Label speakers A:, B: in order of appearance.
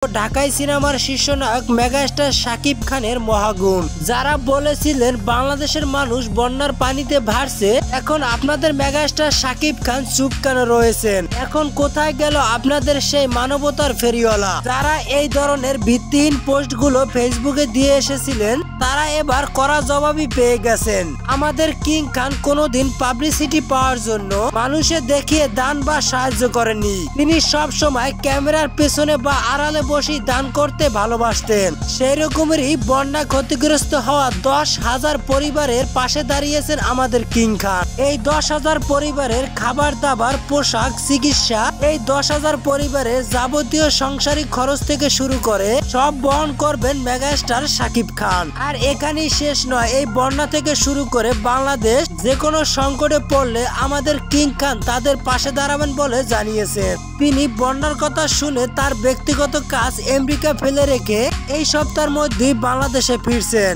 A: ঢাকাই সিনেমার শীর্ষনায়ক মেগাস্টার শাকিব খানের মহাগুণ। যারা বলেছিলেন বাংলাদেশের মানুষ বন্যার পানিতে ভাসছে, এখন আপনাদের মেগাস্টার শাকিব খান চুপ কেন রয়েছেন? এখন কোথায় গেল আপনাদের সেই মানবতার ফেরিওয়ালা? যারা এই ধরনের ভিত্তিহীন পোস্টগুলো ফেসবুকে দিয়ে এসেছিলেন, তারা এবার কড়া জবাবই পেয়ে গেছেন। আমাদের কিং খান কোনোদিন পাবলিসিটি পাওয়ার জন্য মানুষের দেখিয়ে দান বা সাহায্য করেননি। তিনি সব সময় ক্যামেরার পেছনে বা আড়ালে বসে দান করতে ভালোবাসতেন। সেই রকমেরই বন্যা ক্ষতিগ্রস্ত হওয়া 10,000 পরিবারের পাশে দাঁড়িয়েছেন আমাদের কিং খান। এই 10,000 পরিবারের খাবার দাবার, পোশাক, চিকিৎসা, এই 10,000 পরিবারের যাবতীয় সংসারিক খরচ থেকে শুরু করে সব বহন করবেন মেগাস্টার শাকিব খান। আর এখানেই শেষ নয়, এই বন্যা থেকে শুরু করে বাংলাদেশ যে কোনো সংকটে পড়লে আমাদের কিং খান তাদের পাশে দাঁড়াবেন বলে জানিয়েছেন। তিনি বন্যার কথা শুনে তার ব্যক্তিগত কাজ আমেরিকা ফেলে রেখে এই সপ্তাহের মধ্যেই বাংলাদেশে ফিরছেন।